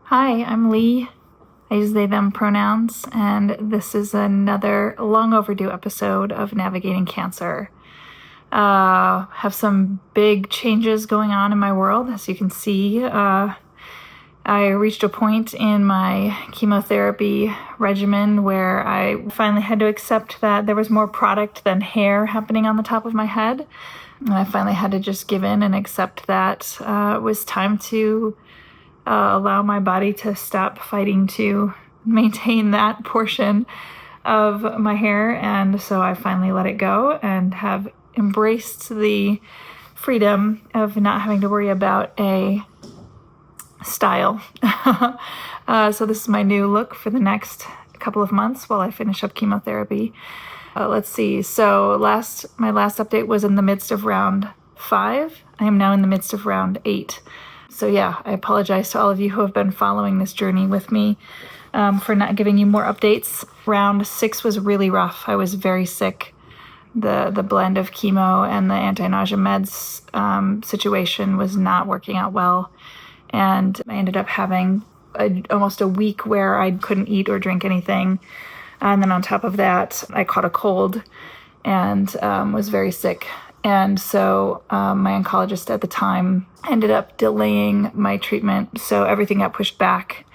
Hi, I'm Lee. I use they, them pronouns, and this is another long overdue episode of Navigating Cancer. Have some big changes going on in my world, as you can see. I reached a point in my chemotherapy regimen where I finally had to accept that there was more product than hair happening on the top of my head. And I finally had to just give in and accept that it was time to allow my body to stop fighting to maintain that portion of my hair. And so I finally let it go and have embraced the freedom of not having to worry about a style. So this is my new look for the next couple of months while I finish up chemotherapy. Let's see. So my last update was in the midst of round 5. I am now in the midst of round 8. So yeah, I apologize to all of you who have been following this journey with me for not giving you more updates. Round 6 was really rough. I was very sick. The blend of chemo and the anti-nausea meds situation was not working out well. And I ended up having almost a week where I couldn't eat or drink anything. And then on top of that, I caught a cold and was very sick. And so my oncologist at the time ended up delaying my treatment. So everything got pushed back.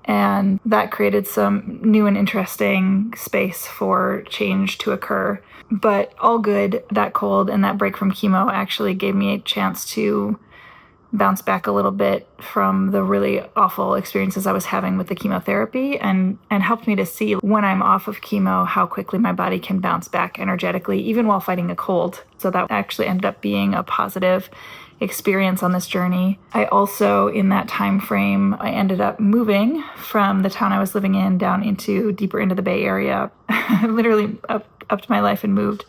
And that created some new and interesting space for change to occur. But all good. That cold and that break from chemo actually gave me a chance to bounce back a little bit from the really awful experiences I was having with the chemotherapy and helped me to see when I'm off of chemo how quickly my body can bounce back energetically, even while fighting a cold. So that actually ended up being a positive experience on this journey. I also, in that time frame, I ended up moving from the town I was living in down deeper into the Bay Area, literally up to my life, and moved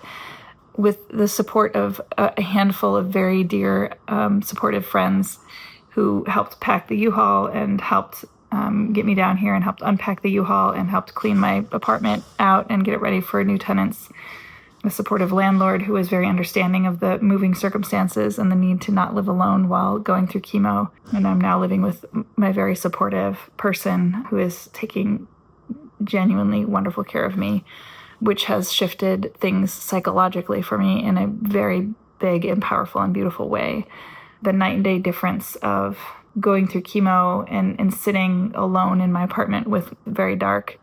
with the support of a handful of very dear, supportive friends who helped pack the U-Haul and helped get me down here and helped unpack the U-Haul and helped clean my apartment out and get it ready for new tenants. A supportive landlord who was very understanding of the moving circumstances and the need to not live alone while going through chemo. And I'm now living with my very supportive person who is taking genuinely wonderful care of me, which has shifted things psychologically for me in a very big and powerful and beautiful way. The night and day difference of going through chemo and sitting alone in my apartment with very dark,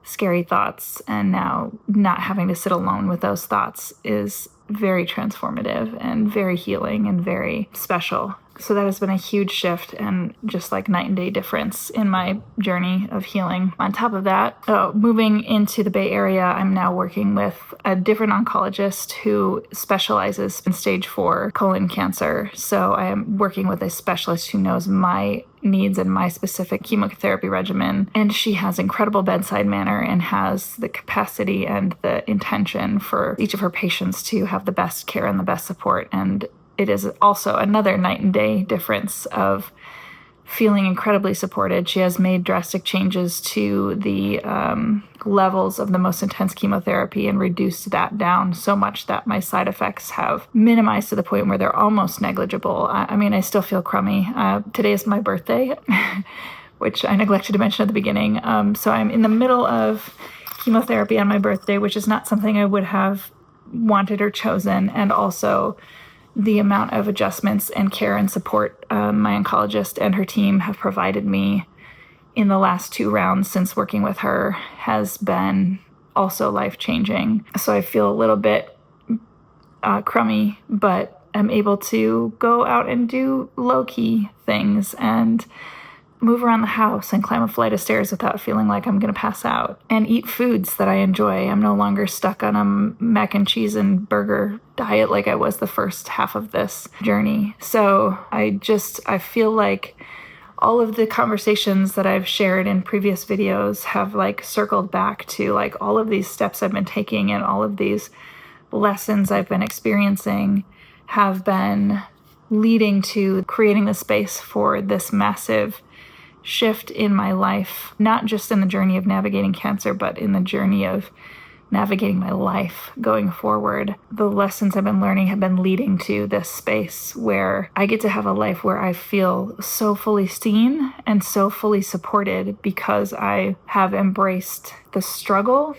scary thoughts, and now not having to sit alone with those thoughts is very transformative and very healing and very special. So that has been a huge shift and just like night and day difference in my journey of healing. On top of that, moving into the Bay Area, I'm now working with a different oncologist who specializes in stage 4 colon cancer. So I am working with a specialist who knows my needs and my specific chemotherapy regimen. And she has incredible bedside manner and has the capacity and the intention for each of her patients to have the best care and the best support. And it is also another night and day difference of feeling incredibly supported. She has made drastic changes to the levels of the most intense chemotherapy and reduced that down so much that my side effects have minimized to the point where they're almost negligible. I mean, I still feel crummy. Today is my birthday, which I neglected to mention at the beginning. So I'm in the middle of chemotherapy on my birthday, which is not something I would have wanted or chosen. And also the amount of adjustments and care and support my oncologist and her team have provided me in the last 2 rounds since working with her has been also life-changing. So I feel a little bit crummy, but I'm able to go out and do low-key things and move around the house and climb a flight of stairs without feeling like I'm going to pass out, and eat foods that I enjoy. I'm no longer stuck on a mac and cheese and burger diet like I was the first half of this journey. So I feel like all of the conversations that I've shared in previous videos have like circled back to like all of these steps I've been taking and all of these lessons I've been experiencing have been leading to creating the space for this massive shift in my life, not just in the journey of navigating cancer, but in the journey of navigating my life going forward. The lessons I've been learning have been leading to this space where I get to have a life where I feel so fully seen and so fully supported because I have embraced the struggle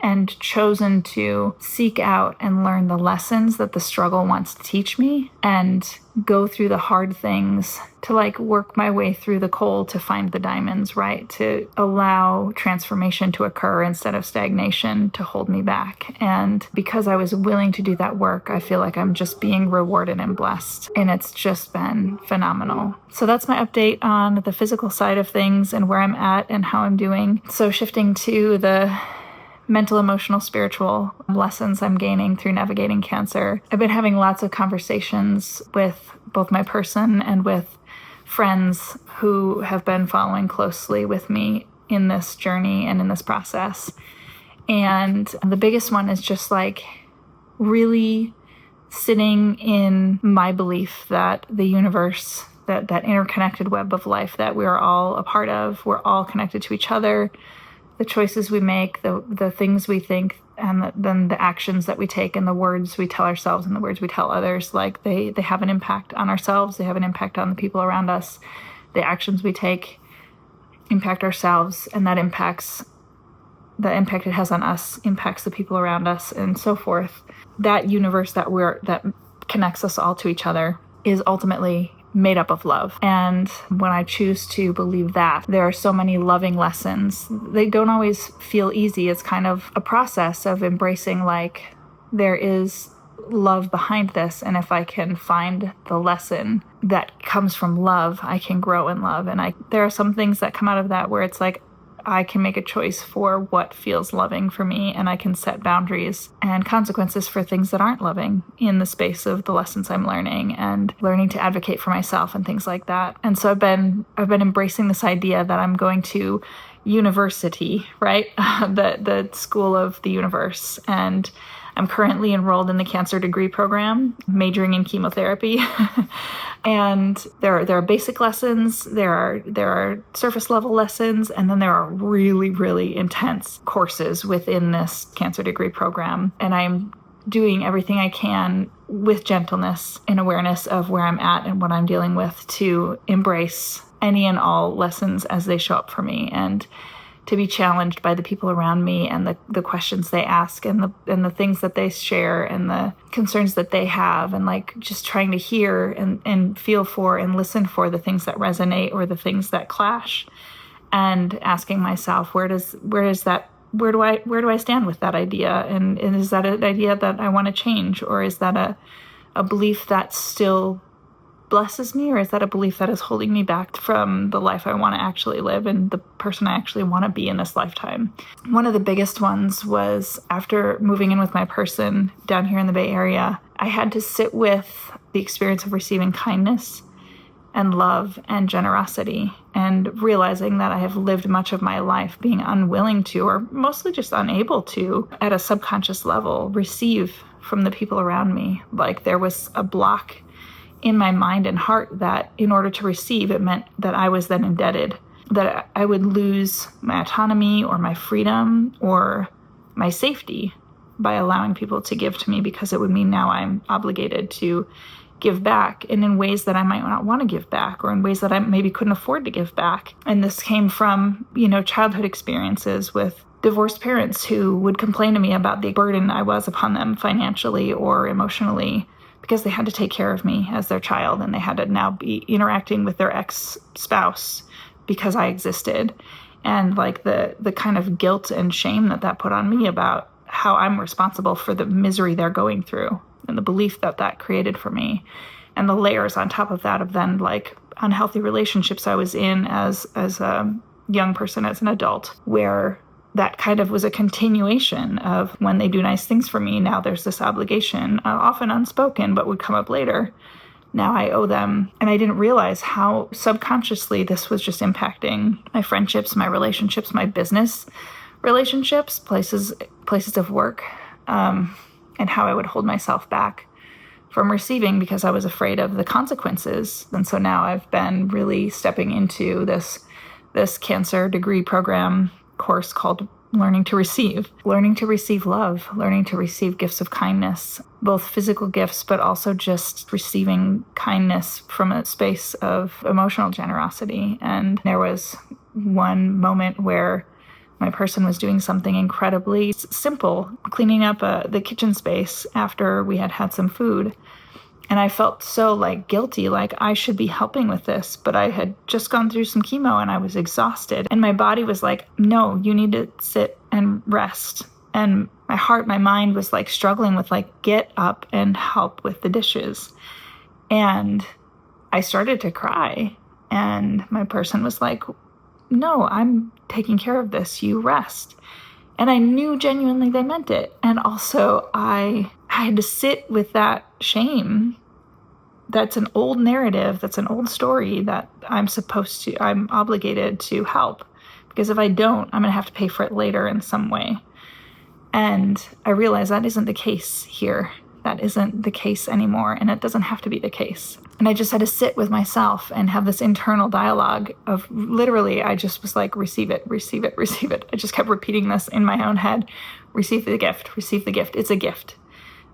and chosen to seek out and learn the lessons that the struggle wants to teach me and go through the hard things to work my way through the coal to find the diamonds, right? To allow transformation to occur instead of stagnation to hold me back. And because I was willing to do that work, I feel like I'm just being rewarded and blessed. And it's just been phenomenal. So that's my update on the physical side of things and where I'm at and how I'm doing. So shifting to the mental, emotional, spiritual lessons I'm gaining through navigating cancer. I've been having lots of conversations with both my person and with friends who have been following closely with me in this journey and in this process. And the biggest one is just really sitting in my belief that the universe, that interconnected web of life that we are all a part of, we're all connected to each other. The choices we make, the things we think, and then the actions that we take and the words we tell ourselves and the words we tell others, they have an impact on ourselves. They have an impact on the people around us. The actions we take impact ourselves, and the impact it has on us impacts the people around us, and so forth. That universe that connects us all to each other is ultimately made up of love. And when I choose to believe that, there are so many loving lessons. They don't always feel easy. It's kind of a process of embracing there is love behind this, and if I can find the lesson that comes from love, I can grow in love. And there are some things that come out of that where it's I can make a choice for what feels loving for me, and I can set boundaries and consequences for things that aren't loving in the space of the lessons I'm learning and learning to advocate for myself and things like that. And so I've been embracing this idea that I'm going to Universe-ity, right? the school of the universe. And I'm currently enrolled in the cancer degree program, majoring in chemotherapy. And there are basic lessons, there are surface level lessons, and then there are really, really intense courses within this cancer degree program. And I'm doing everything I can with gentleness and awareness of where I'm at and what I'm dealing with to embrace any and all lessons as they show up for me, and to be challenged by the people around me and the questions they ask and the things that they share and the concerns that they have, and just trying to hear and feel for and listen for the things that resonate or the things that clash, and asking myself, where do I stand with that idea, and is that an idea that I want to change, or is that a belief that still blesses me, or is that a belief that is holding me back from the life I want to actually live and the person I actually want to be in this lifetime? One of the biggest ones was after moving in with my person down here in the Bay Area, I had to sit with the experience of receiving kindness and love and generosity, and realizing that I have lived much of my life being unwilling to, or mostly just unable to, at a subconscious level, receive from the people around me. There was a block in my mind and heart that in order to receive, it meant that I was then indebted, that I would lose my autonomy or my freedom or my safety by allowing people to give to me, because it would mean now I'm obligated to give back, and in ways that I might not want to give back, or in ways that I maybe couldn't afford to give back. And this came from, childhood experiences with divorced parents who would complain to me about the burden I was upon them financially or emotionally, because they had to take care of me as their child, and they had to now be interacting with their ex-spouse because I existed. And the kind of guilt and shame that put on me about how I'm responsible for the misery they're going through, and the belief that created for me. And the layers on top of that of then unhealthy relationships I was in as a young person, as an adult, where that kind of was a continuation of when they do nice things for me, now there's this obligation, often unspoken, but would come up later. Now I owe them. And I didn't realize how subconsciously this was just impacting my friendships, my relationships, my business relationships, places of work, and how I would hold myself back from receiving because I was afraid of the consequences. And so now I've been really stepping into this cancer degree program course called learning to receive love, learning to receive gifts of kindness, both physical gifts, but also just receiving kindness from a space of emotional generosity. And there was one moment where my person was doing something incredibly simple, cleaning up the kitchen space after we had had some food. And I felt so guilty, like I should be helping with this, but I had just gone through some chemo and I was exhausted. And my body was like, no, you need to sit and rest. And my mind was struggling with get up and help with the dishes. And I started to cry. And my person was like, no, I'm taking care of this. You rest. And I knew genuinely they meant it. And also I had to sit with that shame. That's an old narrative. That's an old story that I'm obligated to help. Because if I don't, I'm going to have to pay for it later in some way. And I realized that isn't the case here. That isn't the case anymore. And it doesn't have to be the case. And I just had to sit with myself and have this internal dialogue of literally, I just was like, receive it, receive it, receive it. I just kept repeating this in my own head. Receive the gift, receive the gift. It's a gift,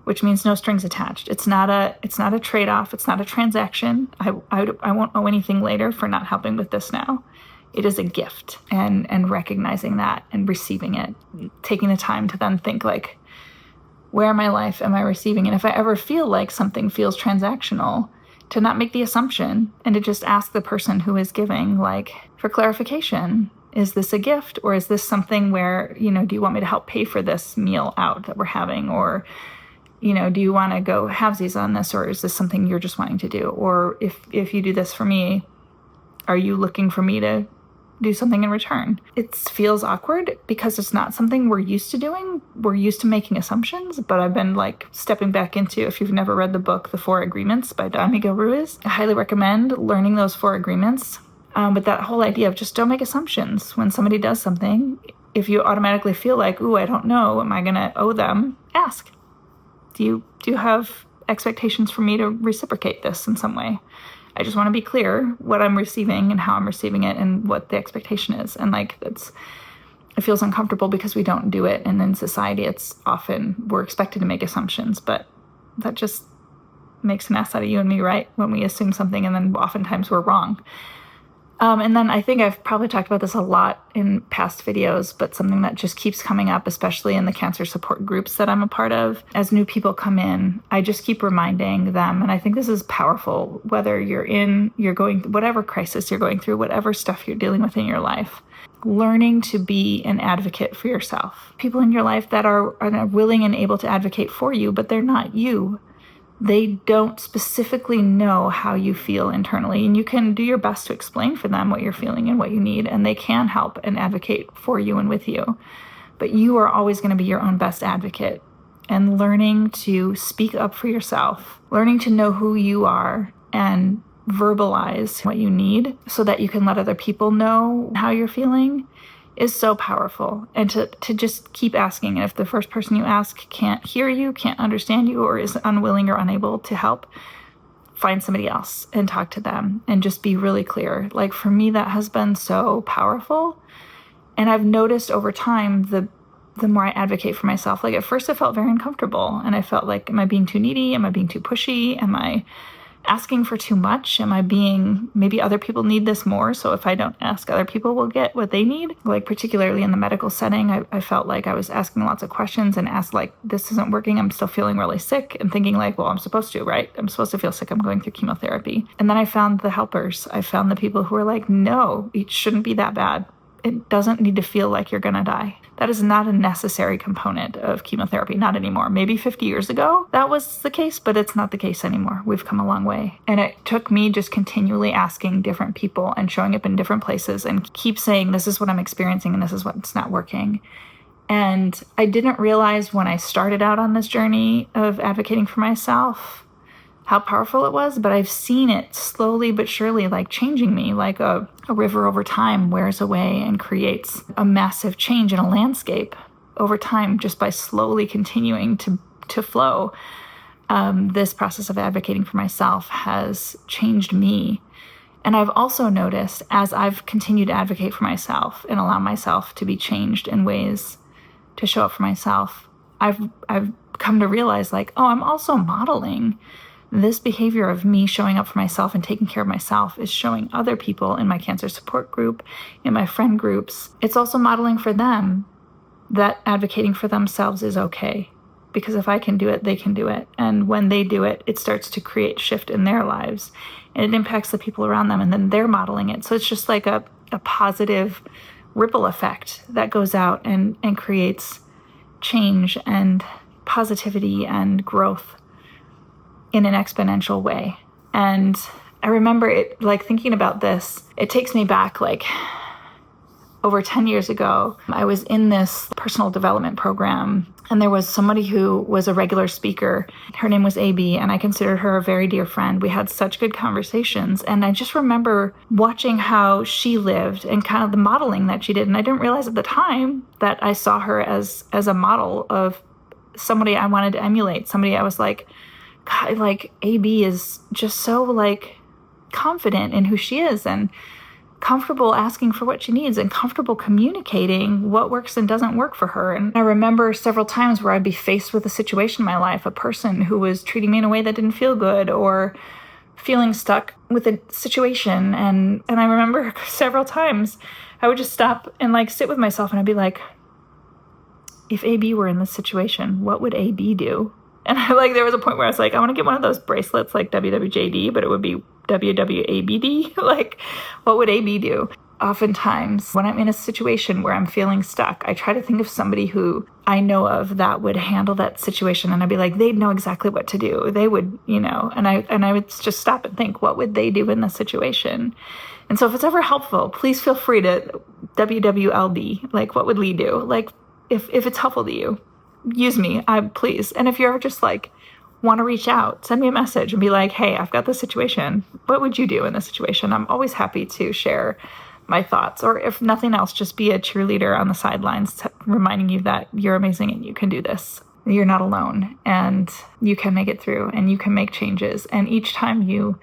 which means no strings attached. It's not a trade-off. It's not a transaction. I won't owe anything later for not helping with this now. It is a gift, and recognizing that and receiving it, taking the time to then think where in my life am I receiving? And if I ever feel like something feels transactional, to not make the assumption and to just ask the person who is giving, for clarification. Is this a gift, or is this something where, do you want me to help pay for this meal out that we're having? Or, do you want to go halvesies on this, or is this something you're just wanting to do? Or if you do this for me, are you looking for me to do something in return? It feels awkward because it's not something we're used to doing. We're used to making assumptions, but I've been stepping back into, if you've never read the book, The 4 Agreements by Don Miguel Ruiz, I highly recommend learning those 4 agreements. But that whole idea of just don't make assumptions when somebody does something. If you automatically feel ooh, I don't know, am I going to owe them? Ask. Do you have expectations for me to reciprocate this in some way? I just want to be clear what I'm receiving and how I'm receiving it and what the expectation is. And it feels uncomfortable because we don't do it. And in society, it's often we're expected to make assumptions, but that just makes an ass out of you and me, right? When we assume something and then oftentimes we're wrong. And then I think I've probably talked about this a lot in past videos, but something that just keeps coming up, especially in the cancer support groups that I'm a part of. As new people come in, I just keep reminding them, and I think this is powerful, whether you're going, whatever crisis you're going through, whatever stuff you're dealing with in your life, learning to be an advocate for yourself. People in your life that are willing and able to advocate for you, but they're not you. They don't specifically know how you feel internally, and you can do your best to explain for them what you're feeling and what you need, and they can help and advocate for you and with you. But you are always going to be your own best advocate, and learning to speak up for yourself, learning to know who you are and verbalize what you need so that you can let other people know how you're feeling is so powerful. And to just keep asking. And if the first person you ask can't hear you, can't understand you, or is unwilling or unable to help, find somebody else and talk to them and just be really clear. For me, that has been so powerful. And I've noticed over time, the more I advocate for myself, at first I felt very uncomfortable and I felt am I being too needy? Am I being too pushy? Am I asking for too much? Am I being, maybe other people need this more, so if I don't ask, other people will get what they need? Particularly in the medical setting, I felt I was asking lots of questions and asked this isn't working, I'm still feeling really sick, and thinking well, I'm supposed to, right? I'm supposed to feel sick, I'm going through chemotherapy. And then I found the helpers. I found the people who were no, it shouldn't be that bad. It doesn't need to feel like you're gonna die. That is not a necessary component of chemotherapy, not anymore. Maybe 50 years ago that was the case, but it's not the case anymore. We've come a long way. And it took me just continually asking different people and showing up in different places and keep saying, this is what I'm experiencing and this is what's not working. And I didn't realize when I started out on this journey of advocating for myself how powerful it was, but I've seen it slowly but surely changing me, a river over time wears away and creates a massive change in a landscape over time just by slowly continuing to flow. This process of advocating for myself has changed me. And I've also noticed, as I've continued to advocate for myself and allow myself to be changed in ways to show up for myself, I've come to realize, like, oh, I'm also modeling this behavior of me showing up for myself and taking care of myself is showing other people in my cancer support group, in my friend groups. It's also modeling for them that advocating for themselves is okay. Because if I can do it, they can do it. And when they do it, it starts to create shift in their lives. And it impacts the people around them, and then they're modeling it. So it's just like a positive ripple effect that goes out and creates change and positivity and growth in an exponential way. And I remember it, like, thinking about this, it takes me back like over 10 years ago. I was in this personal development program, and there was somebody who was a regular speaker. Her name was AB, and I considered her a very dear friend. We had such good conversations, and I just remember watching how she lived and kind of the modeling that she did. And I didn't realize at the time that I saw her as a model of somebody I wanted to emulate, somebody I was like, God, like, AB is just so, like, confident in who she is and comfortable asking for what she needs and comfortable communicating what works and doesn't work for her. And I remember several times where I'd be faced with a situation in my life, a person who was treating me in a way that didn't feel good, or feeling stuck with a situation. And I remember several times I would just stop and, like, sit with myself, and I'd be like, if AB were in this situation, what would AB do? And there was a point where I was like, I want to get one of those bracelets like WWJD, but it would be WWABD. Like, what would AB do? Oftentimes, when I'm in a situation where I'm feeling stuck, I try to think of somebody who I know of that would handle that situation. And I'd be like, they'd know exactly what to do. They would, and I would just stop and think, what would they do in this situation? And so if it's ever helpful, please feel free to WWLD. Like, what would Lee do? Like, if it's helpful to you, use me, please. And if you ever just like want to reach out, send me a message and be like, hey, I've got this situation. What would you do in this situation? I'm always happy to share my thoughts. Or if nothing else, just be a cheerleader on the sidelines, reminding you that you're amazing and you can do this. You're not alone, and you can make it through, and you can make changes. And each time you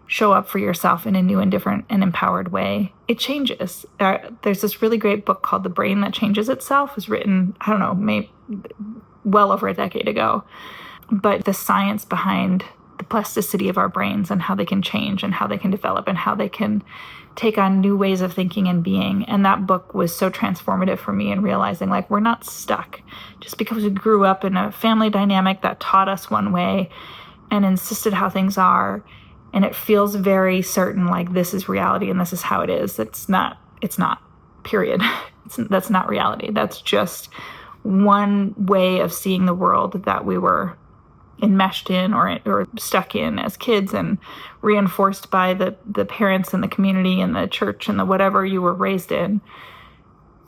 show up for yourself in a new and different and empowered way, it changes. There's this really great book called The Brain That Changes Itself. It was written, I don't know, maybe well over a decade ago. But the science behind the plasticity of our brains and how they can change and how they can develop and how they can take on new ways of thinking and being. And that book was so transformative for me in realizing, like, we're not stuck just because we grew up in a family dynamic that taught us one way and insisted how things are. And it feels very certain, like, this is reality and this is how it is. It's not, period. That's not reality. That's just one way of seeing the world that we were enmeshed in or stuck in as kids, and reinforced by the parents and the community and the church and the whatever you were raised in.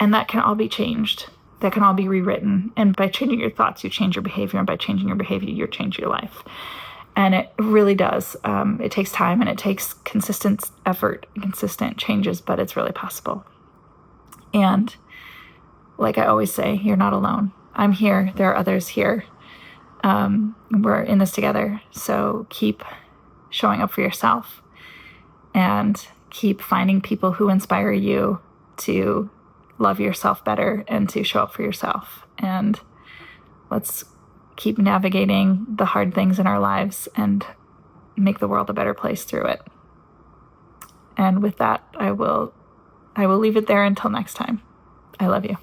And that can all be changed. That can all be rewritten. And by changing your thoughts, you change your behavior. And by changing your behavior, you change your life. And it really does. It takes time, and it takes consistent effort, consistent changes, but it's really possible. And like I always say, you're not alone. I'm here. There are others here. We're in this together. So keep showing up for yourself, and keep finding people who inspire you to love yourself better and to show up for yourself. And let's keep navigating the hard things in our lives and make the world a better place through it. And with that, I will leave it there until next time. I love you.